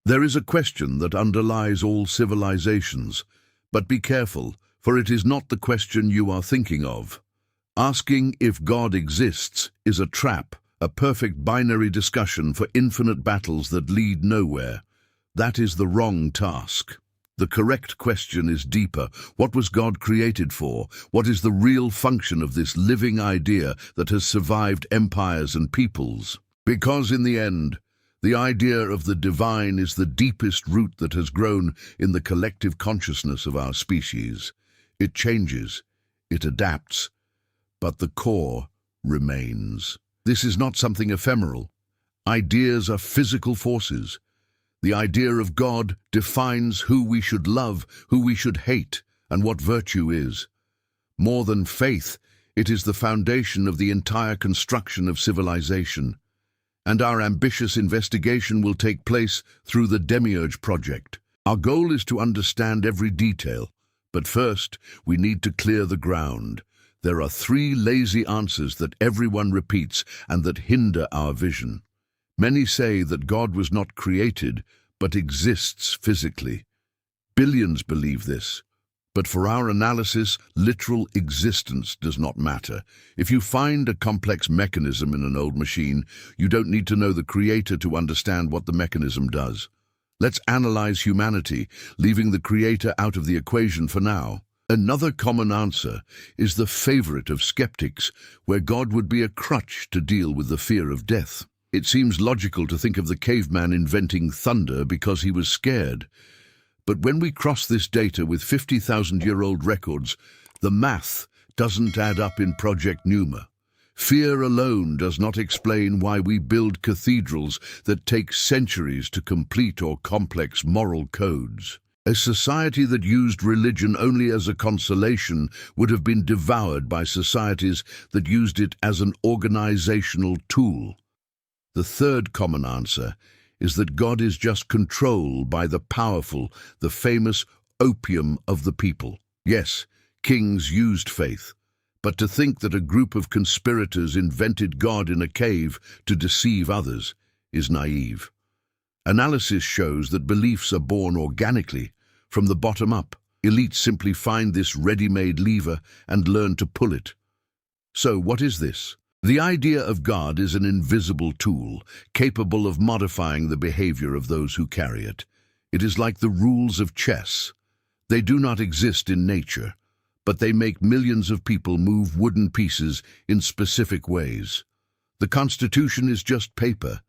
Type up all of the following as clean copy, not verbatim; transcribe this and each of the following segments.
There is a question that underlies all civilizations, but be careful, for it is not the question you are thinking of. Asking if God exists is a trap, a perfect binary discussion for infinite battles that lead nowhere. That is the wrong task. The correct question is deeper. What was God created for? What is the real function of this living idea that has survived empires and peoples? Because in the end, the idea of the divine is the deepest root that has grown in the collective consciousness of our species. It changes, it adapts, but the core remains. This is not something ephemeral. Ideas are physical forces. The idea of God defines who we should love, who we should hate, and what virtue is. More than faith, it is the foundation of the entire construction of civilization. And our ambitious investigation will take place through the Demiurge Project. Our goal is to understand every detail, but first we need to clear the ground. There are 3 lazy answers that everyone repeats and that hinder our vision. Many say that God was not created, but exists physically. Billions believe this. But for our analysis, literal existence does not matter. If you find a complex mechanism in an old machine, you don't need to know the creator to understand what the mechanism does. Let's analyze humanity, leaving the creator out of the equation for now. Another common answer is the favorite of skeptics, where God would be a crutch to deal with the fear of death. It seems logical to think of the caveman inventing thunder because he was scared. But when we cross this data with 50,000-year-old records, the math doesn't add up in Project Pneuma. Fear alone does not explain why we build cathedrals that take centuries to complete or complex moral codes. A society that used religion only as a consolation would have been devoured by societies that used it as an organizational tool. The third common answer is that God is just controlled by the powerful, the famous opium of the people. Yes, kings used faith, but to think that a group of conspirators invented God in a cave to deceive others is naive. Analysis shows that beliefs are born organically, from the bottom up. Elites simply find this ready-made lever and learn to pull it. So what is this? The idea of God is an invisible tool, capable of modifying the behavior of those who carry it. It is like the rules of chess. They do not exist in nature, but they make millions of people move wooden pieces in specific ways. The Constitution is just paper,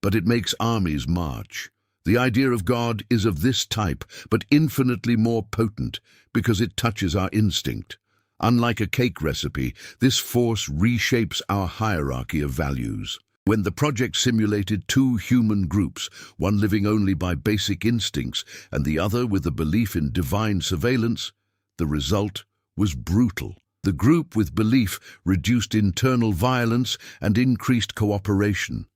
but it makes armies march. The idea of God is of this type, but infinitely more potent because it touches our instinct. Unlike a cake recipe, this force reshapes our hierarchy of values. When the project simulated 2 human groups, one living only by basic instincts and the other with a belief in divine surveillance, the result was brutal. The group with belief reduced internal violence and increased cooperation.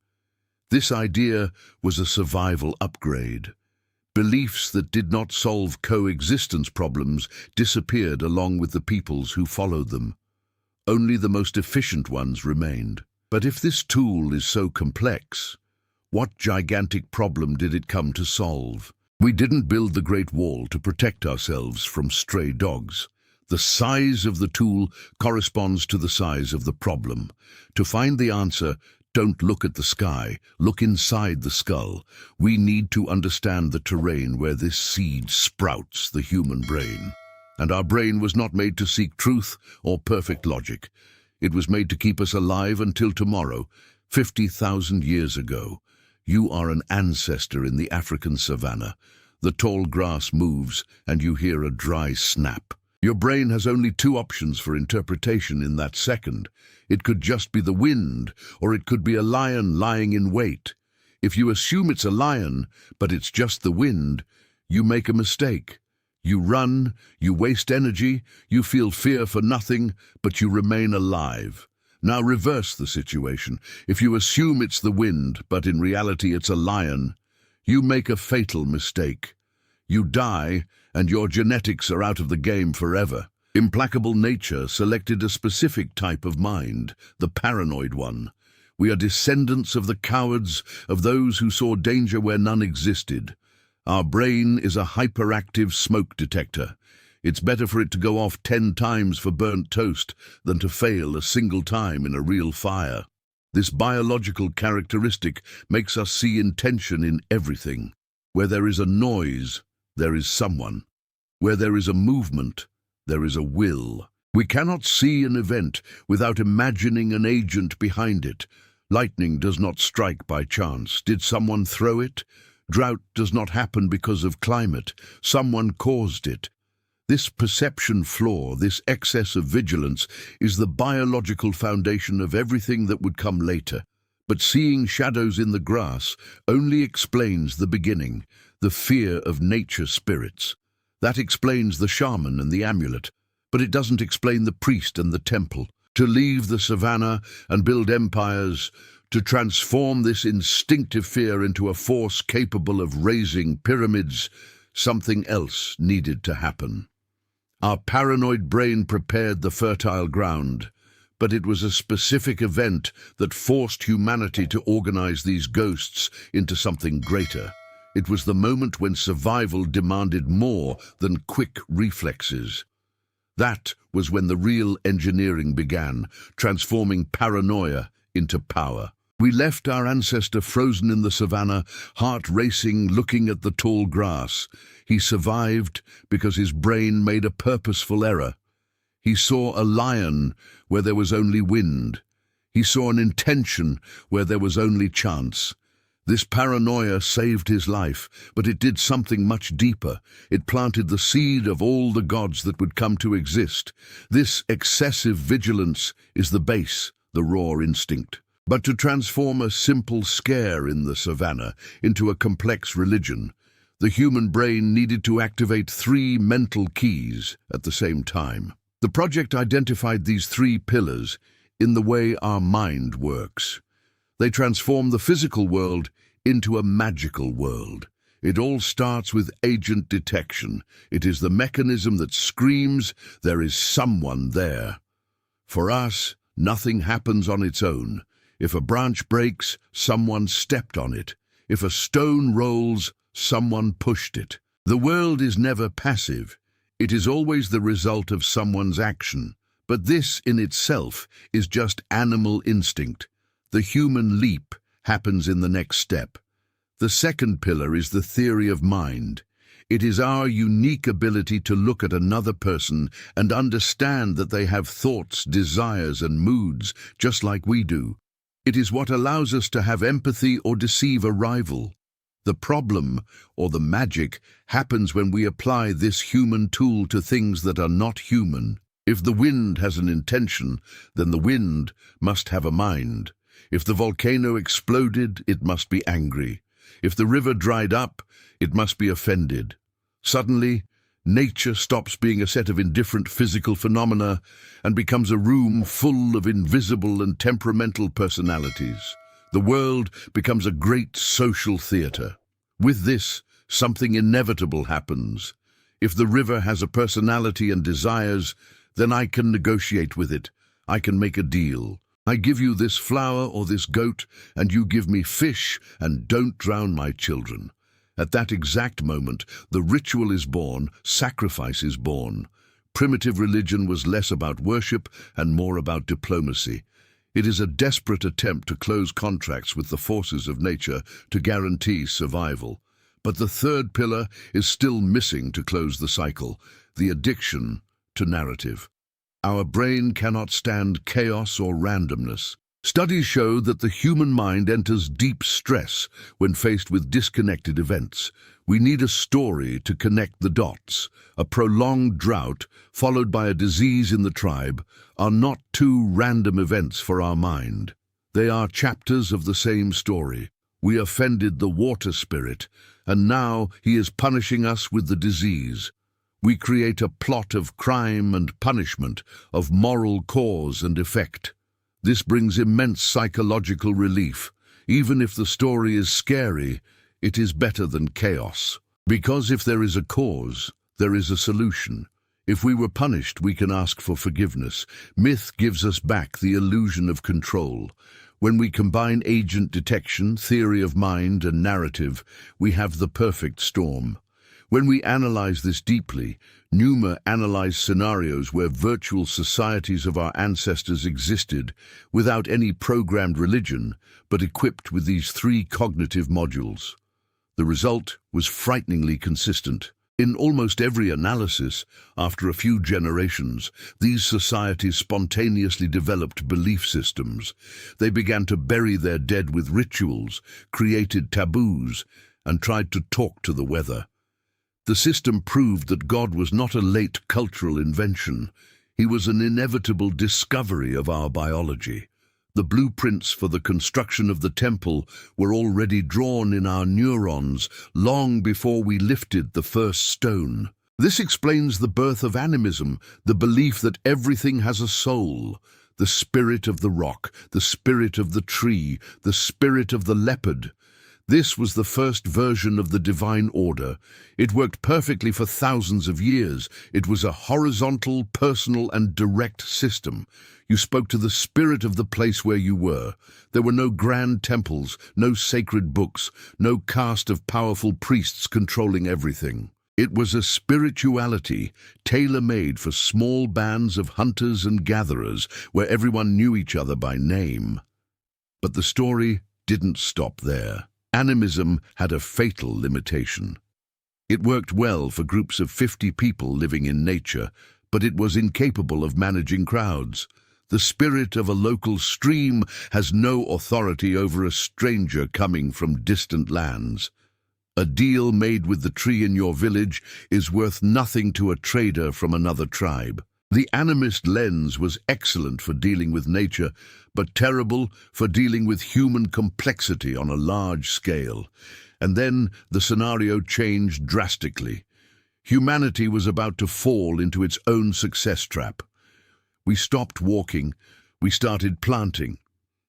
This idea was a survival upgrade. Beliefs that did not solve coexistence problems disappeared along with the peoples who followed them. Only the most efficient ones remained. But if this tool is so complex, what gigantic problem did it come to solve? We didn't build the Great Wall to protect ourselves from stray dogs. The size of the tool corresponds to the size of the problem. To find the answer, don't look at the sky, look inside the skull. We need to understand the terrain where this seed sprouts, the human brain. And our brain was not made to seek truth or perfect logic. It was made to keep us alive until tomorrow, 50,000 years ago. You are an ancestor in the African savanna. The tall grass moves and you hear a dry snap. Your brain has only 2 options for interpretation in that second. It could just be the wind, or it could be a lion lying in wait. If you assume it's a lion, but it's just the wind, you make a mistake. You run, you waste energy, you feel fear for nothing, but you remain alive. Now reverse the situation. If you assume it's the wind, but in reality it's a lion, you make a fatal mistake. You die, and your genetics are out of the game forever. Implacable nature selected a specific type of mind, the paranoid one. We are descendants of the cowards, of those who saw danger where none existed. Our brain is a hyperactive smoke detector. It's better for it to go off 10 times for burnt toast than to fail a single time in a real fire. This biological characteristic makes us see intention in everything. Where there is a noise, there is someone. Where there is a movement, there is a will. We cannot see an event without imagining an agent behind it. Lightning does not strike by chance. Did someone throw it? Drought does not happen because of climate. Someone caused it. This perception flaw, this excess of vigilance, is the biological foundation of everything that would come later. But seeing shadows in the grass only explains the beginning, the fear of nature spirits. That explains the shaman and the amulet, but it doesn't explain the priest and the temple. To leave the savannah and build empires, to transform this instinctive fear into a force capable of raising pyramids, something else needed to happen. Our paranoid brain prepared the fertile ground, but it was a specific event that forced humanity to organize these ghosts into something greater. It was the moment when survival demanded more than quick reflexes. That was when the real engineering began, transforming paranoia into power. We left our ancestor frozen in the savannah, heart racing, looking at the tall grass. He survived because his brain made a purposeful error. He saw a lion where there was only wind. He saw an intention where there was only chance. This paranoia saved his life, but it did something much deeper. It planted the seed of all the gods that would come to exist. This excessive vigilance is the base, the raw instinct. But to transform a simple scare in the savannah into a complex religion, the human brain needed to activate 3 mental keys at the same time. The project identified these 3 pillars in the way our mind works. They transform the physical world into a magical world. It all starts with agent detection. It is the mechanism that screams, there is someone there. For us, nothing happens on its own. If a branch breaks, someone stepped on it. If a stone rolls, someone pushed it. The world is never passive. It is always the result of someone's action. But this in itself is just animal instinct. The human leap happens in the next step. The second pillar is the theory of mind. It is our unique ability to look at another person and understand that they have thoughts, desires, and moods just like we do. It is what allows us to have empathy or deceive a rival. The problem, or the magic, happens when we apply this human tool to things that are not human. If the wind has an intention, then the wind must have a mind. If the volcano exploded, it must be angry. If the river dried up, it must be offended. Suddenly, nature stops being a set of indifferent physical phenomena and becomes a room full of invisible and temperamental personalities. The world becomes a great social theater. With this, something inevitable happens. If the river has a personality and desires, then I can negotiate with it. I can make a deal. I give you this flower or this goat, and you give me fish, and don't drown my children. At that exact moment, the ritual is born, sacrifice is born. Primitive religion was less about worship and more about diplomacy. It is a desperate attempt to close contracts with the forces of nature to guarantee survival. But the third pillar is still missing to close the cycle, the addiction to narrative. Our brain cannot stand chaos or randomness. Studies show that the human mind enters deep stress when faced with disconnected events. We need a story to connect the dots. A prolonged drought, followed by a disease in the tribe, are not 2 random events for our mind. They are chapters of the same story. We offended the water spirit, and now he is punishing us with the disease. We create a plot of crime and punishment, of moral cause and effect. This brings immense psychological relief. Even if the story is scary, it is better than chaos. Because if there is a cause, there is a solution. If we were punished, we can ask for forgiveness. Myth gives us back the illusion of control. When we combine agent detection, theory of mind, and narrative, we have the perfect storm. When we analyze this deeply, Numa analyzed scenarios where virtual societies of our ancestors existed without any programmed religion, but equipped with these three cognitive modules. The result was frighteningly consistent. In almost every analysis, after a few generations, these societies spontaneously developed belief systems. They began to bury their dead with rituals, created taboos, and tried to talk to the weather. The system proved that God was not a late cultural invention. He was an inevitable discovery of our biology. The blueprints for the construction of the temple were already drawn in our neurons long before we lifted the first stone. This explains the birth of animism, the belief that everything has a soul. The spirit of the rock, the spirit of the tree, the spirit of the leopard. This was the first version of the divine order. It worked perfectly for thousands of years. It was a horizontal, personal, and direct system. You spoke to the spirit of the place where you were. There were no grand temples, no sacred books, no caste of powerful priests controlling everything. It was a spirituality tailor-made for small bands of hunters and gatherers where everyone knew each other by name. But the story didn't stop there. Animism had a fatal limitation. It worked well for groups of 50 people living in nature, but it was incapable of managing crowds. The spirit of a local stream has no authority over a stranger coming from distant lands. A deal made with the tree in your village is worth nothing to a trader from another tribe. The animist lens was excellent for dealing with nature, but terrible for dealing with human complexity on a large scale. And then the scenario changed drastically. Humanity was about to fall into its own success trap. We stopped walking, we started planting.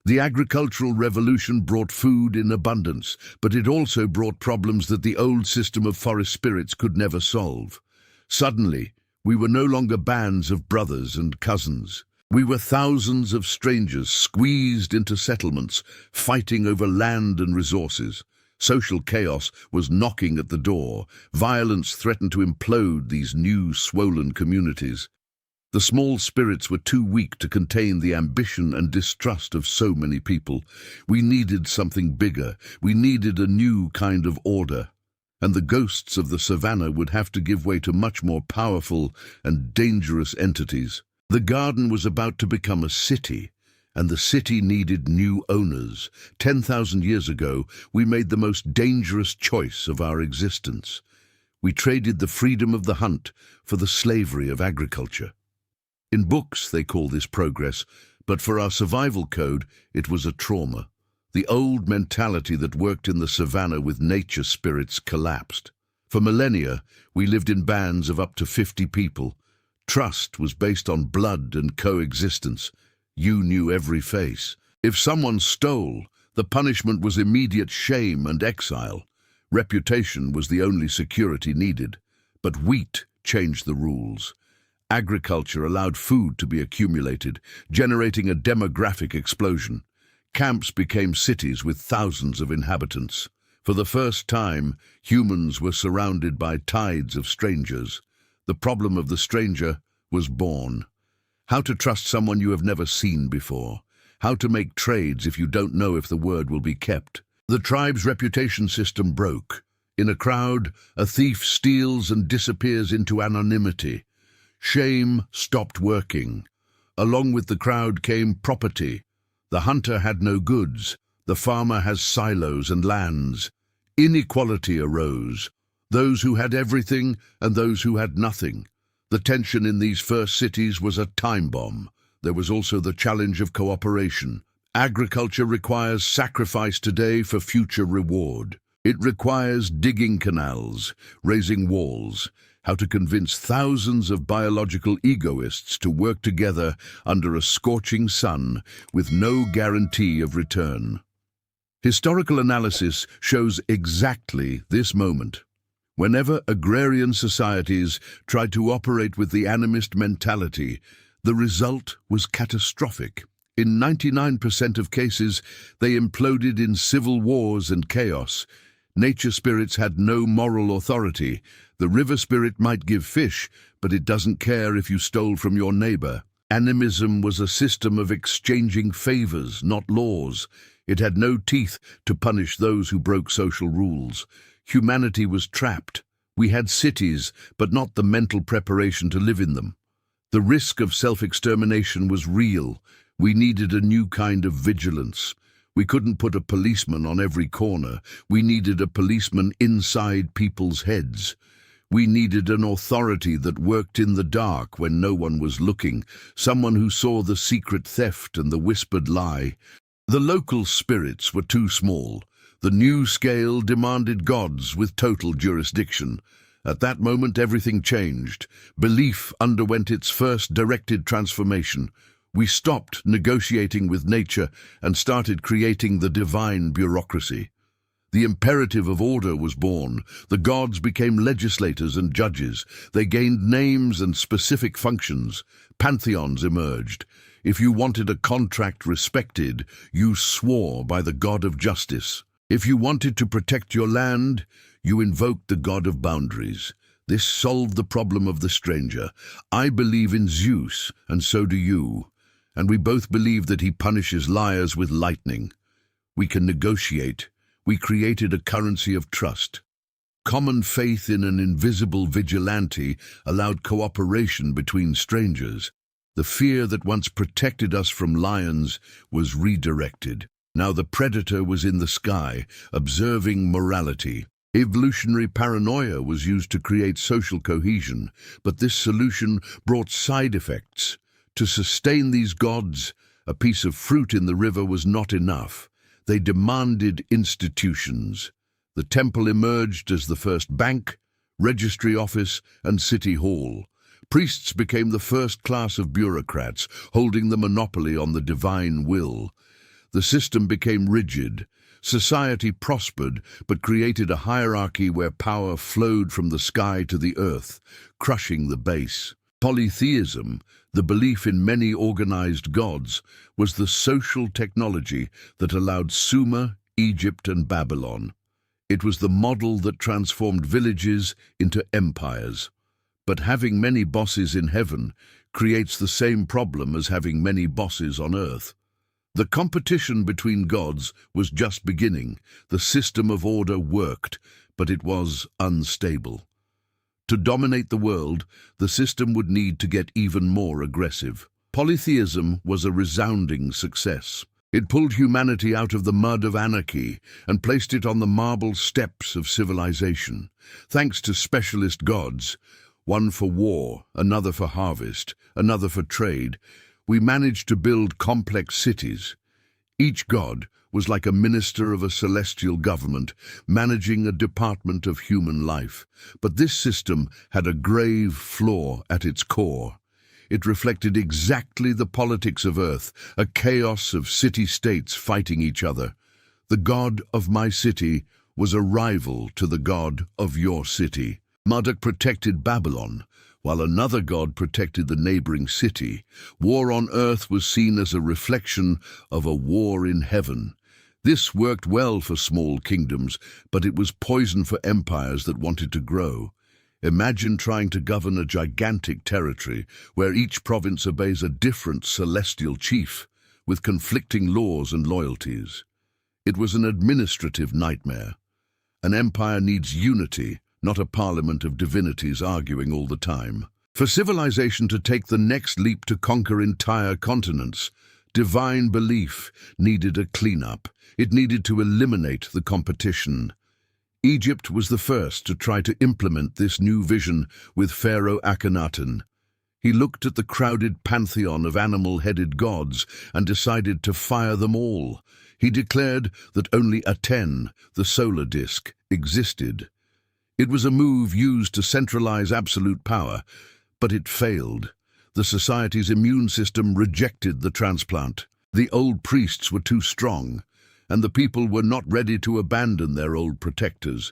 The agricultural revolution brought food in abundance, but it also brought problems that the old system of forest spirits could never solve. Suddenly, we were no longer bands of brothers and cousins. We were thousands of strangers squeezed into settlements, fighting over land and resources. Social chaos was knocking at the door. Violence threatened to implode these new, swollen communities. The small spirits were too weak to contain the ambition and distrust of so many people. We needed something bigger. We needed a new kind of order. And the ghosts of the savannah would have to give way to much more powerful and dangerous entities. The garden was about to become a city, and the city needed new owners. 10,000 years ago, we made the most dangerous choice of our existence. We traded the freedom of the hunt for the slavery of agriculture. In books, they call this progress, but for our survival code, it was a trauma. The old mentality that worked in the savannah with nature spirits collapsed. For millennia, we lived in bands of up to 50 people. Trust was based on blood and coexistence. You knew every face. If someone stole, the punishment was immediate shame and exile. Reputation was the only security needed. But wheat changed the rules. Agriculture allowed food to be accumulated, generating a demographic explosion. Camps became cities with thousands of inhabitants. For the first time, humans were surrounded by tides of strangers. The problem of the stranger was born. How to trust someone you have never seen before. How to make trades if you don't know if the word will be kept. The tribe's reputation system broke. In a crowd, a thief steals and disappears into anonymity. Shame stopped working. Along with the crowd came property. The hunter had no goods. The farmer has silos and lands. Inequality arose. Those who had everything and those who had nothing. The tension in these first cities was a time bomb. There was also the challenge of cooperation. Agriculture requires sacrifice today for future reward. It requires digging canals, raising walls, how to convince thousands of biological egoists to work together under a scorching sun with no guarantee of return. Historical analysis shows exactly this moment. Whenever agrarian societies tried to operate with the animist mentality, the result was catastrophic. In 99% of cases, they imploded in civil wars and chaos. Nature spirits had no moral authority. The river spirit might give fish, but it doesn't care if you stole from your neighbor. Animism was a system of exchanging favors, not laws. It had no teeth to punish those who broke social rules. Humanity was trapped. We had cities, but not the mental preparation to live in them. The risk of self-extermination was real. We needed a new kind of vigilance. We couldn't put a policeman on every corner. We needed a policeman inside people's heads. We needed an authority that worked in the dark when no one was looking, someone who saw the secret theft and the whispered lie. The local spirits were too small. The new scale demanded gods with total jurisdiction. At that moment, everything changed. Belief underwent its first directed transformation. We stopped negotiating with nature and started creating the divine bureaucracy. The imperative of order was born. The gods became legislators and judges. They gained names and specific functions. Pantheons emerged. If you wanted a contract respected, you swore by the god of justice. If you wanted to protect your land, you invoked the god of boundaries. This solved the problem of the stranger. I believe in Zeus, and so do you. And we both believe that he punishes liars with lightning. We can negotiate. We created a currency of trust. Common faith in an invisible vigilante allowed cooperation between strangers. The fear that once protected us from lions was redirected. Now the predator was in the sky, observing morality. Evolutionary paranoia was used to create social cohesion, but this solution brought side effects. To sustain these gods, a piece of fruit in the river was not enough. They demanded institutions. The temple emerged as the first bank, registry office, and city hall. Priests became the first class of bureaucrats, holding the monopoly on the divine will. The system became rigid. Society prospered, but created a hierarchy where power flowed from the sky to the earth, crushing the base. Polytheism, the belief in many organized gods, was the social technology that allowed Sumer, Egypt, and Babylon. It was the model that transformed villages into empires. But having many bosses in heaven creates the same problem as having many bosses on earth. The competition between gods was just beginning. The system of order worked, but it was unstable. To dominate the world, the system would need to get even more aggressive. Polytheism was a resounding success. It pulled humanity out of the mud of anarchy and placed it on the marble steps of civilization. Thanks to specialist gods, one for war, another for harvest, another for trade, we managed to build complex cities. Each god was like a minister of a celestial government, managing a department of human life. But this system had a grave flaw at its core. It reflected exactly the politics of Earth, a chaos of city-states fighting each other. The god of my city was a rival to the god of your city. Marduk protected Babylon, while another god protected the neighboring city. War on earth was seen as a reflection of a war in heaven. This worked well for small kingdoms, but it was poison for empires that wanted to grow. Imagine trying to govern a gigantic territory where each province obeys a different celestial chief, with conflicting laws and loyalties. It was an administrative nightmare. An empire needs unity, not a parliament of divinities arguing all the time. For civilization to take the next leap to conquer entire continents, divine belief needed a cleanup. It needed to eliminate the competition. Egypt was the first to try to implement this new vision with Pharaoh Akhenaten. He looked at the crowded pantheon of animal-headed gods and decided to fire them all. He declared that only Aten, the solar disk, existed. It was a move used to centralize absolute power, but it failed. The society's immune system rejected the transplant. The old priests were too strong, and the people were not ready to abandon their old protectors.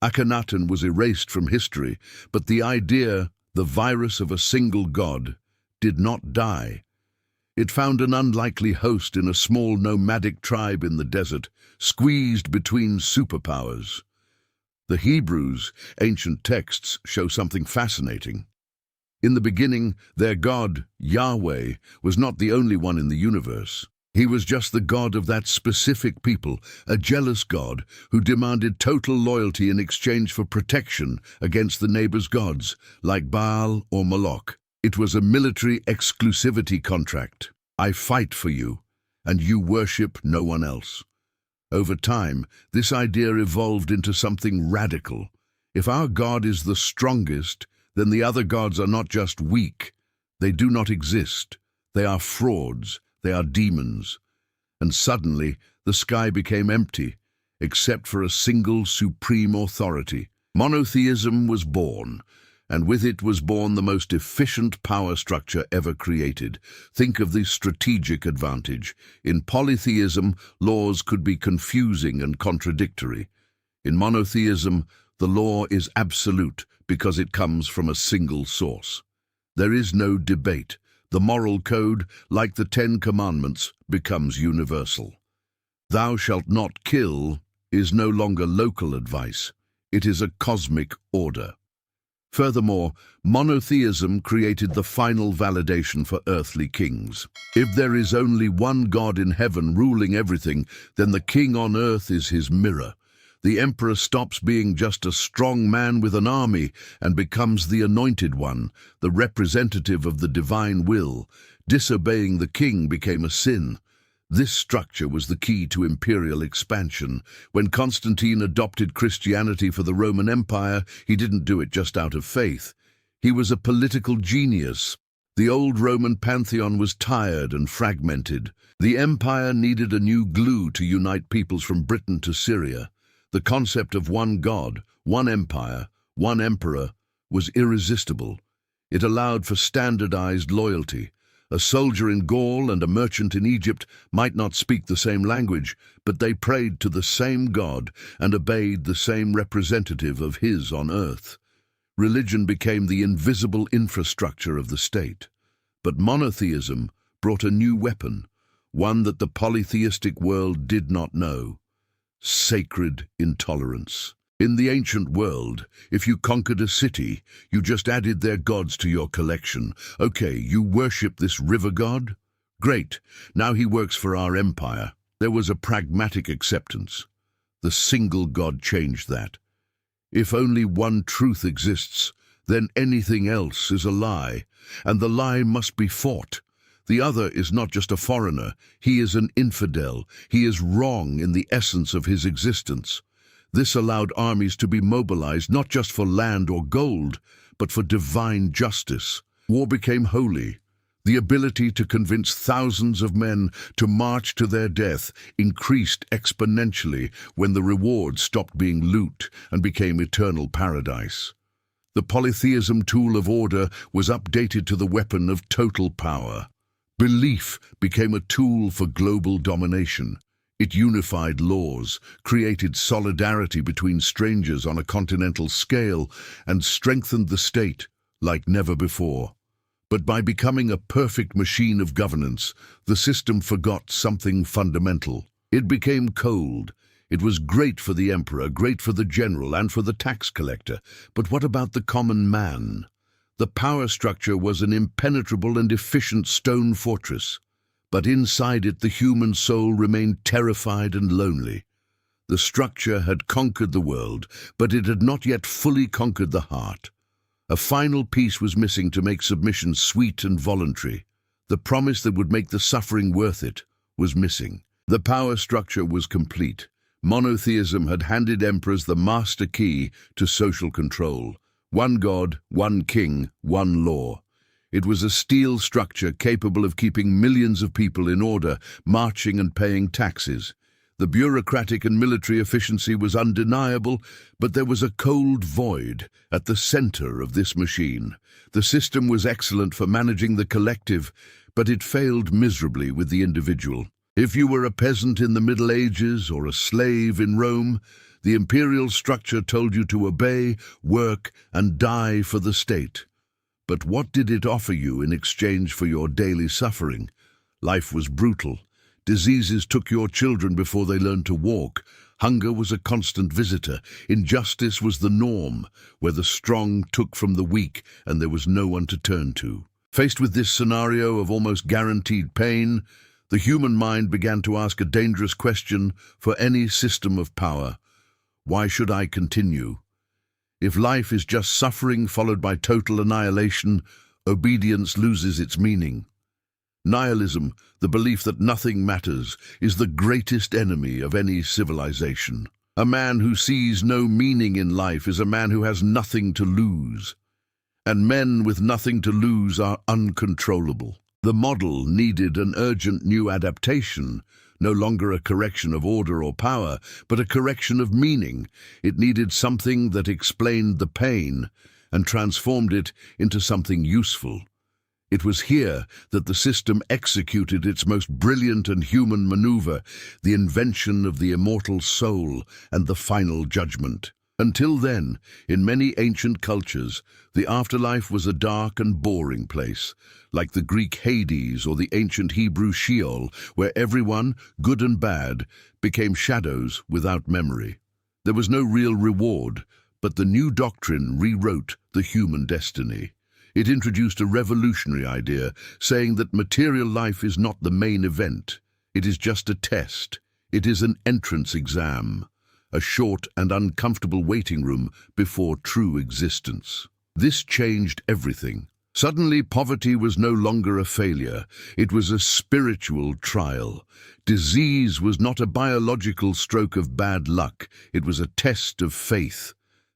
Akhenaten was erased from history, but the idea, the virus of a single god, did not die. It found an unlikely host in a small nomadic tribe in the desert, squeezed between superpowers. The Hebrews' ancient texts show something fascinating. In the beginning, their God, Yahweh, was not the only one in the universe. He was just the God of that specific people, a jealous God who demanded total loyalty in exchange for protection against the neighbor's gods, like Baal or Moloch. It was a military exclusivity contract. I fight for you, and you worship no one else. Over time, this idea evolved into something radical. If our God is the strongest, then the other gods are not just weak. They do not exist. They are frauds. They are demons. And suddenly, the sky became empty, except for a single supreme authority. Monotheism was born, and with it was born the most efficient power structure ever created. Think of the strategic advantage. In polytheism, laws could be confusing and contradictory. In monotheism, the law is absolute because it comes from a single source. There is no debate. The moral code, like the Ten Commandments, becomes universal. Thou shalt not kill is no longer local advice. It is a cosmic order. Furthermore, monotheism created the final validation for earthly kings. If there is only one God in heaven ruling everything, then the king on earth is his mirror. The emperor stops being just a strong man with an army and becomes the anointed one, the representative of the divine will. Disobeying the king became a sin. This structure was the key to imperial expansion. When Constantine adopted Christianity for the Roman Empire, he didn't do it just out of faith. He was a political genius. The old Roman pantheon was tired and fragmented. The empire needed a new glue to unite peoples from Britain to Syria. The concept of one God, one empire, one emperor was irresistible. It allowed for standardized loyalty. A soldier in Gaul and a merchant in Egypt might not speak the same language, but they prayed to the same God and obeyed the same representative of his on earth. Religion became the invisible infrastructure of the state. But monotheism brought a new weapon, one that the polytheistic world did not know: sacred intolerance. In the ancient world, if you conquered a city, you just added their gods to your collection. Okay, you worship this river god? Great, now he works for our empire. There was a pragmatic acceptance. The single God changed that. If only one truth exists, then anything else is a lie, and the lie must be fought. The other is not just a foreigner, he is an infidel. He is wrong in the essence of his existence. This allowed armies to be mobilized not just for land or gold, but for divine justice. War became holy. The ability to convince thousands of men to march to their death increased exponentially when the reward stopped being loot and became eternal paradise. The polytheism tool of order was updated to the weapon of total power. Belief became a tool for global domination. It unified laws, created solidarity between strangers on a continental scale, and strengthened the state like never before. But by becoming a perfect machine of governance, the system forgot something fundamental. It became cold. It was great for the emperor, great for the general, and for the tax collector. But what about the common man? The power structure was an impenetrable and efficient stone fortress. But inside it, the human soul remained terrified and lonely. The structure had conquered the world, but it had not yet fully conquered the heart. A final piece was missing to make submission sweet and voluntary. The promise that would make the suffering worth it was missing. The power structure was complete. Monotheism had handed emperors the master key to social control. One God, one king, one law. It was a steel structure capable of keeping millions of people in order, marching and paying taxes. The bureaucratic and military efficiency was undeniable, but there was a cold void at the center of this machine. The system was excellent for managing the collective, but it failed miserably with the individual. If you were a peasant in the Middle Ages or a slave in Rome, the imperial structure told you to obey, work, and die for the state. But what did it offer you in exchange for your daily suffering? Life was brutal. Diseases took your children before they learned to walk. Hunger was a constant visitor. Injustice was the norm, where the strong took from the weak and there was no one to turn to. Faced with this scenario of almost guaranteed pain, the human mind began to ask a dangerous question for any system of power. Why should I continue? If life is just suffering followed by total annihilation, obedience loses its meaning. Nihilism, the belief that nothing matters, is the greatest enemy of any civilization. A man who sees no meaning in life is a man who has nothing to lose. And men with nothing to lose are uncontrollable. The model needed an urgent new adaptation, no longer a correction of order or power, but a correction of meaning. It needed something that explained the pain and transformed it into something useful. It was here that the system executed its most brilliant and human maneuver, the invention of the immortal soul and the final judgment. Until then, in many ancient cultures, the afterlife was a dark and boring place, like the Greek Hades or the ancient Hebrew Sheol, where everyone, good and bad, became shadows without memory. There was no real reward, but the new doctrine rewrote the human destiny. It introduced a revolutionary idea, saying that material life is not the main event. It is just a test. It is an entrance exam, a short and uncomfortable waiting room before true existence. This changed everything. Suddenly, poverty was no longer a failure. It was a spiritual trial. Disease was not a biological stroke of bad luck. It was a test of faith.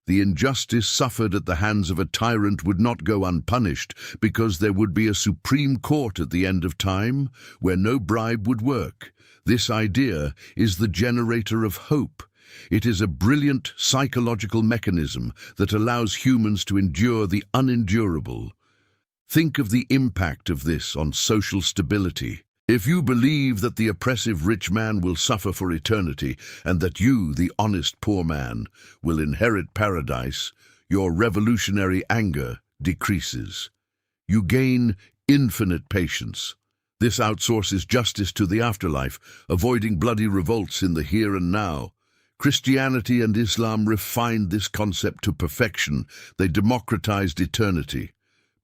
The injustice suffered at the hands of a tyrant would not go unpunished because there would be a supreme court at the end of time where no bribe would work. This idea is the generator of hope. It is a brilliant psychological mechanism that allows humans to endure the unendurable. Think of the impact of this on social stability. If you believe that the oppressive rich man will suffer for eternity and that you, the honest poor man, will inherit paradise, your revolutionary anger decreases. You gain infinite patience. This outsources justice to the afterlife, avoiding bloody revolts in the here and now. Christianity and Islam refined this concept to perfection. They democratized eternity.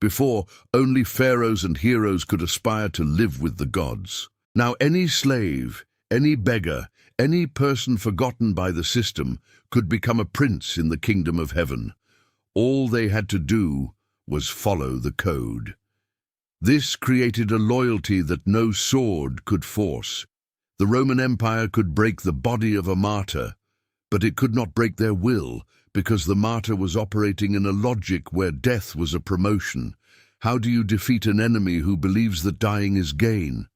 Before, only pharaohs and heroes could aspire to live with the gods. Now any slave, any beggar, any person forgotten by the system could become a prince in the kingdom of heaven. All they had to do was follow the code. This created a loyalty that no sword could force. The Roman Empire could break the body of a martyr, but it could not break their will, because the martyr was operating in a logic where death was a promotion. How do you defeat an enemy who believes that dying is gain?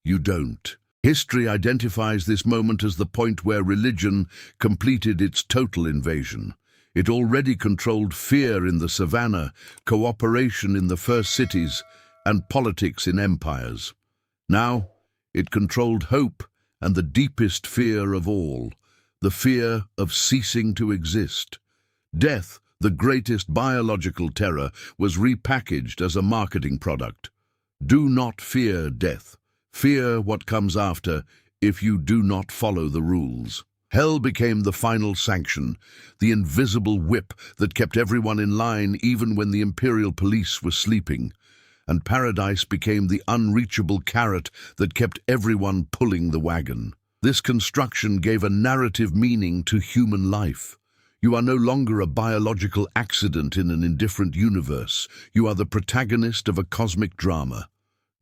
You don't. History identifies this moment as the point where religion completed its total invasion. It already controlled fear in the savannah, cooperation in the first cities, and politics in empires. Now, it controlled hope and the deepest fear of all, the fear of ceasing to exist. Death, the greatest biological terror, was repackaged as a marketing product. Do not fear death. Fear what comes after if you do not follow the rules. Hell became the final sanction, the invisible whip that kept everyone in line even when the imperial police were sleeping. And paradise became the unreachable carrot that kept everyone pulling the wagon. This construction gave a narrative meaning to human life. You are no longer a biological accident in an indifferent universe. You are the protagonist of a cosmic drama.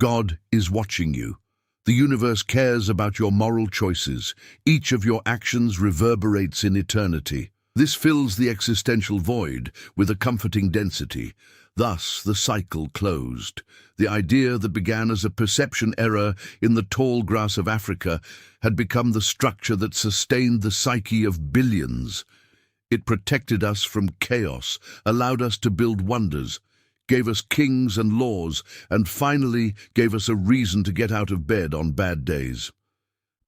God is watching you. The universe cares about your moral choices. Each of your actions reverberates in eternity. This fills the existential void with a comforting density. Thus, the cycle closed. The idea that began as a perception error in the tall grass of Africa had become the structure that sustained the psyche of billions. It protected us from chaos, allowed us to build wonders, gave us kings and laws, and finally gave us a reason to get out of bed on bad days.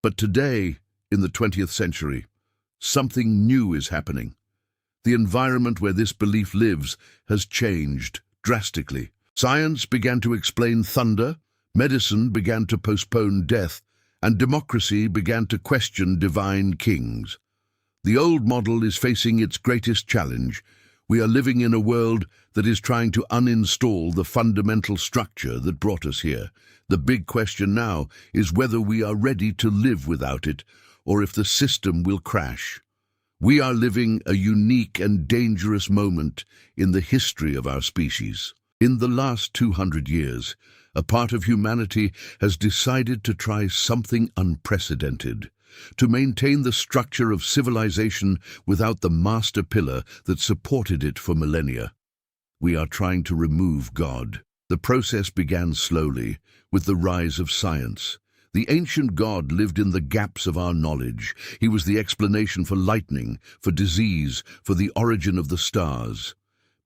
But today, in the 20th century, something new is happening. The environment where this belief lives has changed drastically. Science began to explain thunder, Medicine began to postpone death, and democracy began to question divine kings. The old model is facing its greatest challenge. We are living in a world that is trying to uninstall the fundamental structure that brought us here. The big question now is whether we are ready to live without it, or if the system will crash. We are living a unique and dangerous moment in the history of our species. In the last 200 years, a part of humanity has decided to try something unprecedented, to maintain the structure of civilization without the master pillar that supported it for millennia. We are trying to remove God. The process began slowly, with the rise of science. The ancient God lived in the gaps of our knowledge. He was the explanation for lightning, for disease, for the origin of the stars.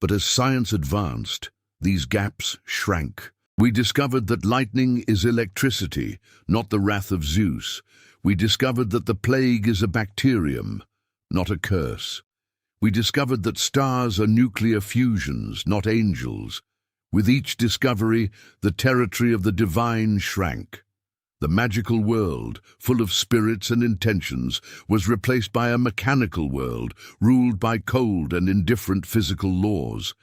But as science advanced, these gaps shrank. We discovered that lightning is electricity, not the wrath of Zeus. We discovered that the plague is a bacterium, not a curse. We discovered that stars are nuclear fusions, not angels. With each discovery, the territory of the divine shrank. The magical world, full of spirits and intentions, was replaced by a mechanical world, ruled by cold and indifferent physical laws.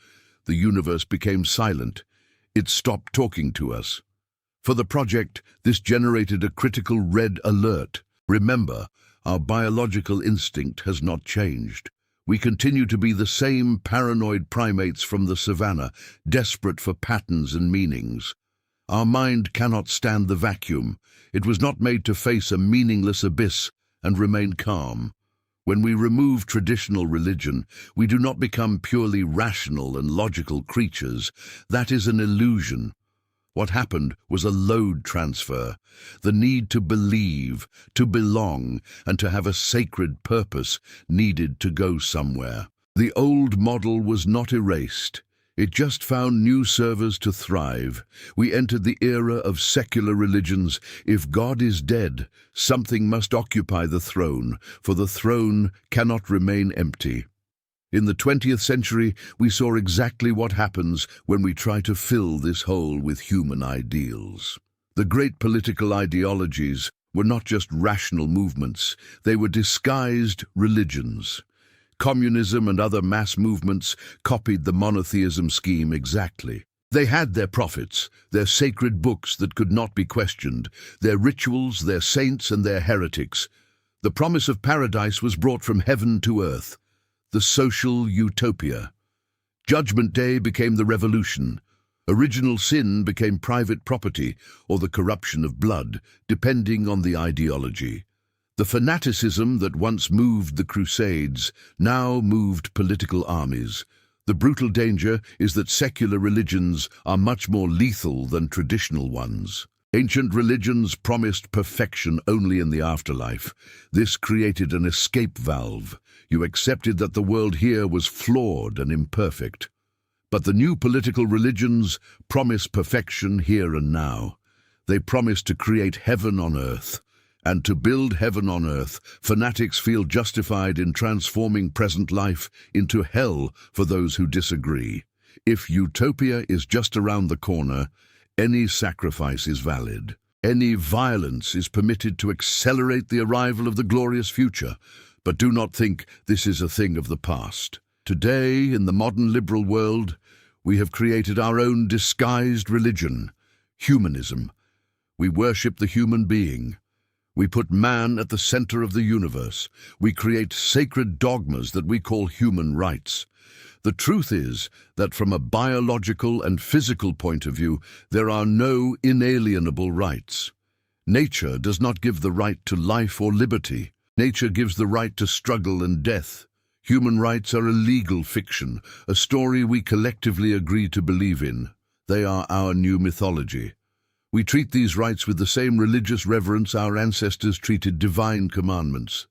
The universe became silent. It stopped talking to us. For the project, this generated a critical red alert. Remember, our biological instinct has not changed. We continue to be the same paranoid primates from the savannah, desperate for patterns and meanings. Our mind cannot stand the vacuum. It was not made to face a meaningless abyss and remain calm. When we remove traditional religion, we do not become purely rational and logical creatures. That is an illusion. What happened was a load transfer. The need to believe, to belong, and to have a sacred purpose needed to go somewhere. The old model was not erased. It just found new servers to thrive. We entered the era of secular religions. If God is dead, something must occupy the throne, for the throne cannot remain empty. In the 20th century, we saw exactly what happens when we try to fill this hole with human ideals. The great political ideologies were not just rational movements, they were disguised religions. Communism and other mass movements copied the monotheism scheme exactly. They had their prophets, their sacred books that could not be questioned, their rituals, their saints, and their heretics. The promise of paradise was brought from heaven to earth, the social utopia. Judgment Day became the revolution. Original sin became private property or the corruption of blood, depending on the ideology. The fanaticism that once moved the Crusades now moved political armies. The brutal danger is that secular religions are much more lethal than traditional ones. Ancient religions promised perfection only in the afterlife. This created an escape valve. You accepted that the world here was flawed and imperfect. But the new political religions promise perfection here and now. They promise to create heaven on earth. And to build heaven on earth, fanatics feel justified in transforming present life into hell for those who disagree. If utopia is just around the corner, any sacrifice is valid. Any violence is permitted to accelerate the arrival of the glorious future. But do not think this is a thing of the past. Today, in the modern liberal world, we have created our own disguised religion, humanism. We worship the human being. We put man at the center of the universe. We create sacred dogmas that we call human rights. The truth is that from a biological and physical point of view, there are no inalienable rights. Nature does not give the right to life or liberty. Nature gives the right to struggle and death. Human rights are a legal fiction, a story we collectively agree to believe in. They are our new mythology. We treat these rights with the same religious reverence our ancestors treated divine commandments.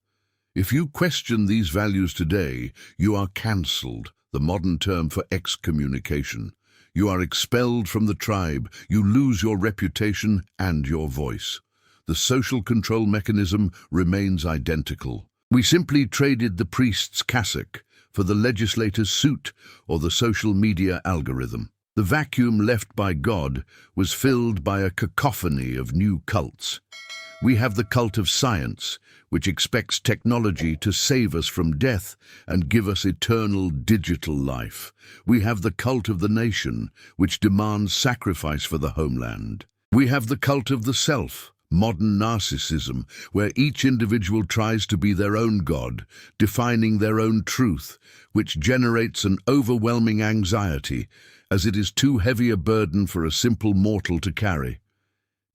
If you question these values today, you are cancelled, the modern term for excommunication. You are expelled from the tribe. You lose your reputation and your voice. The social control mechanism remains identical. We simply traded the priest's cassock for the legislator's suit or the social media algorithm. The vacuum left by God was filled by a cacophony of new cults. We have the cult of science, which expects technology to save us from death and give us eternal digital life. We have the cult of the nation, which demands sacrifice for the homeland. We have the cult of the self, modern narcissism, where each individual tries to be their own god, defining their own truth, which generates an overwhelming anxiety, as it is too heavy a burden for a simple mortal to carry.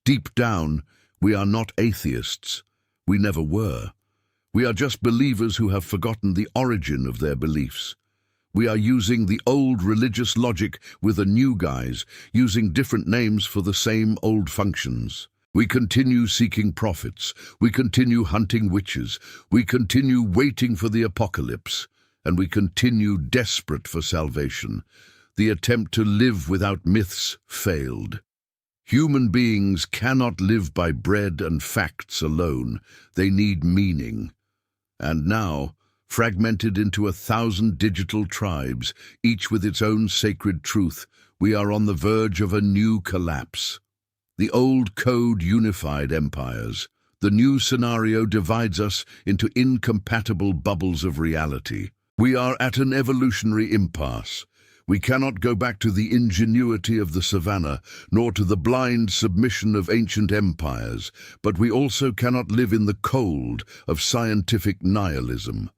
Deep down, we are not atheists. We never were. We are just believers who have forgotten the origin of their beliefs. We are using the old religious logic with a new guise, using different names for the same old functions. We continue seeking prophets. We continue hunting witches. We continue waiting for the apocalypse. And we continue desperate for salvation. The attempt to live without myths failed. Human beings cannot live by bread and facts alone. They need meaning. And now, fragmented into 1,000 digital tribes, each with its own sacred truth, we are on the verge of a new collapse. The old code unified empires. The new scenario divides us into incompatible bubbles of reality. We are at an evolutionary impasse. We cannot go back to the ingenuity of the savannah, nor to the blind submission of ancient empires, but we also cannot live in the cold of scientific nihilism.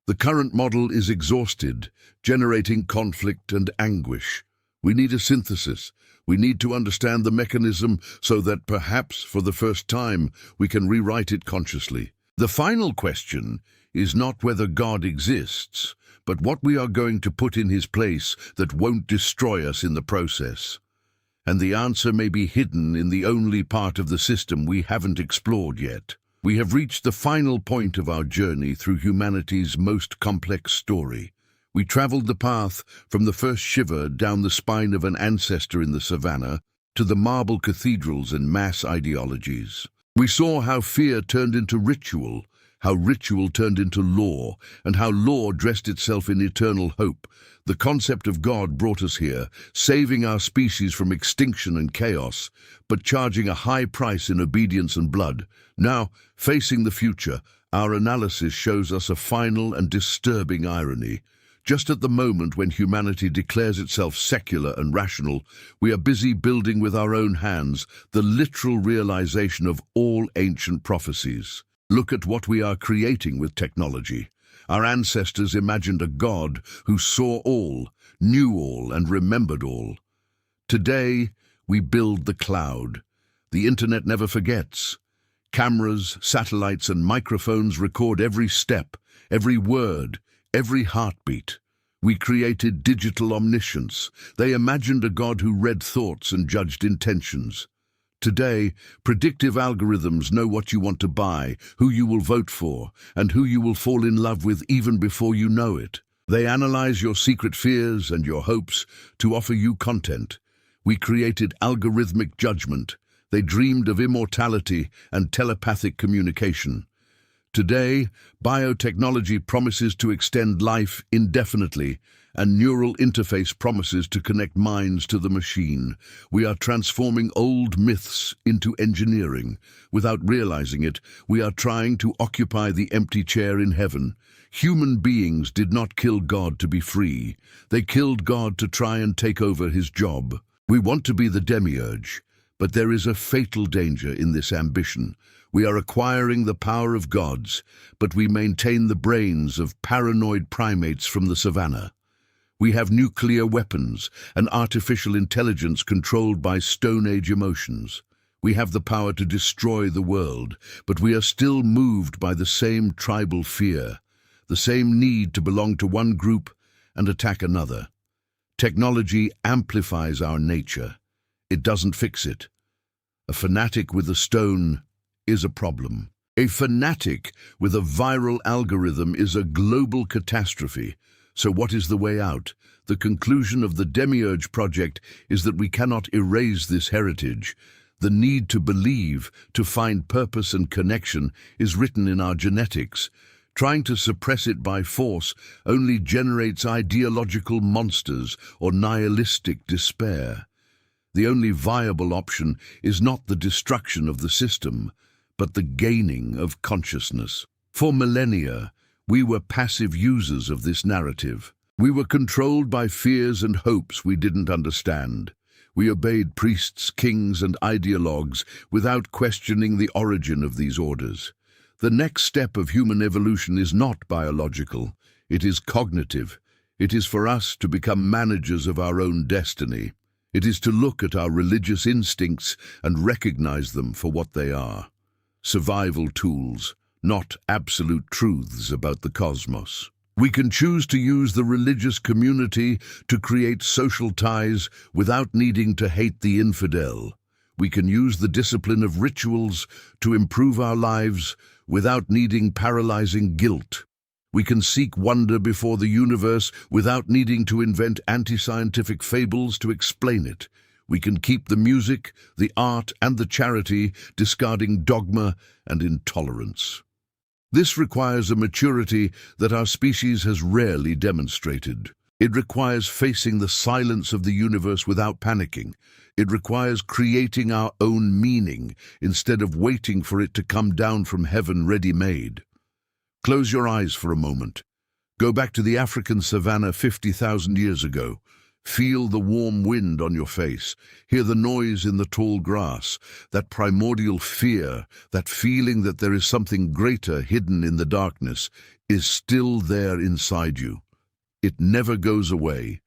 The current model is exhausted, generating conflict and anguish. We need a synthesis. We need to understand the mechanism so that perhaps, for the first time, we can rewrite it consciously. The final question is not whether God exists, but what we are going to put in his place that won't destroy us in the process. And the answer may be hidden in the only part of the system we haven't explored yet. We have reached the final point of our journey through humanity's most complex story. We traveled the path from the first shiver down the spine of an ancestor in the savannah to the marble cathedrals and mass ideologies. We saw how fear turned into ritual, how ritual turned into law, and how law dressed itself in eternal hope. The concept of God brought us here, saving our species from extinction and chaos, but charging a high price in obedience and blood. Now, facing the future, our analysis shows us a final and disturbing irony. Just at the moment when humanity declares itself secular and rational, we are busy building with our own hands the literal realization of all ancient prophecies. Look at what we are creating with technology. Our ancestors imagined a God who saw all, knew all, and remembered all. Today, we build the cloud. The internet never forgets. Cameras, satellites, and microphones record every step, every word, every heartbeat. We created digital omniscience. They imagined a God who read thoughts and judged intentions. Today, predictive algorithms know what you want to buy, who you will vote for, and who you will fall in love with even before you know it. They analyze your secret fears and your hopes to offer you content. We created algorithmic judgment. They dreamed of immortality and telepathic communication. Today, biotechnology promises to extend life indefinitely, and neural interface promises to connect minds to the machine. We are transforming old myths into engineering. Without realizing it, we are trying to occupy the empty chair in heaven. Human beings did not kill God to be free. They killed God to try and take over his job. We want to be the demiurge, but there is a fatal danger in this ambition. We are acquiring the power of gods, but we maintain the brains of paranoid primates from the savannah. We have nuclear weapons, an artificial intelligence controlled by Stone Age emotions. We have the power to destroy the world, but we are still moved by the same tribal fear, the same need to belong to one group and attack another. Technology amplifies our nature. It doesn't fix it. A fanatic with a stone is a problem. A fanatic with a viral algorithm is a global catastrophe. So what is the way out? The conclusion of the Demiurge Project is that we cannot erase this heritage. The need to believe, to find purpose and connection, is written in our genetics. Trying to suppress it by force only generates ideological monsters or nihilistic despair. The only viable option is not the destruction of the system, but the gaining of consciousness. For millennia, we were passive users of this narrative. We were controlled by fears and hopes we didn't understand. We obeyed priests, kings, and ideologues without questioning the origin of these orders. The next step of human evolution is not biological, it is cognitive. It is for us to become managers of our own destiny. It is to look at our religious instincts and recognize them for what they are. Survival tools, not absolute truths about the cosmos. We can choose to use the religious community to create social ties without needing to hate the infidel. We can use the discipline of rituals to improve our lives without needing paralyzing guilt. We can seek wonder before the universe without needing to invent anti-scientific fables to explain it. We can keep the music, the art, and the charity, discarding dogma and intolerance. This requires a maturity that our species has rarely demonstrated. It requires facing the silence of the universe without panicking. It requires creating our own meaning instead of waiting for it to come down from heaven ready-made. Close your eyes for a moment. Go back to the African savannah 50,000 years ago. Feel the warm wind on your face. Hear the noise in the tall grass. That primordial fear, that feeling that there is something greater hidden in the darkness, is still there inside you. It never goes away.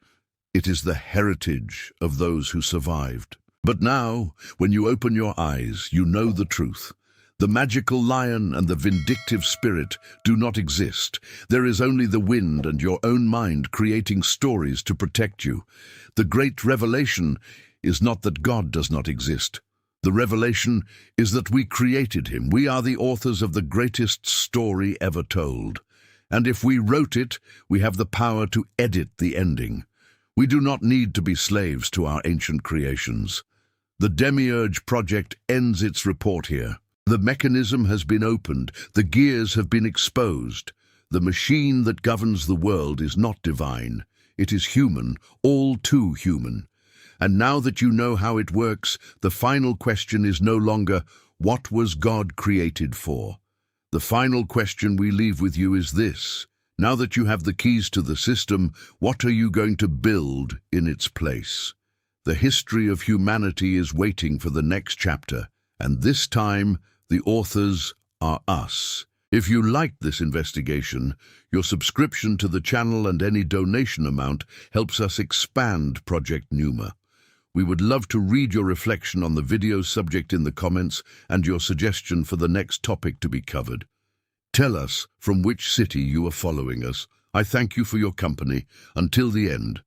It is the heritage of those who survived. But now, when you open your eyes, you know the truth. The magical lion and the vindictive spirit do not exist. There is only the wind and your own mind creating stories to protect you. The great revelation is not that God does not exist. The revelation is that we created him. We are the authors of the greatest story ever told. And if we wrote it, we have the power to edit the ending. We do not need to be slaves to our ancient creations. The Demiurge Project ends its report here. The mechanism has been opened, the gears have been exposed. The machine that governs the world is not divine. It is human, all too human. And now that you know how it works, the final question is no longer, what was God created for? The final question we leave with you is this. Now that you have the keys to the system, what are you going to build in its place? The history of humanity is waiting for the next chapter, and this time, the authors are us. If you liked this investigation, your subscription to the channel and any donation amount helps us expand Project Pneuma. We would love to read your reflection on the video subject in the comments and your suggestion for the next topic to be covered. Tell us from which city you are following us. I thank you for your company. Until the end.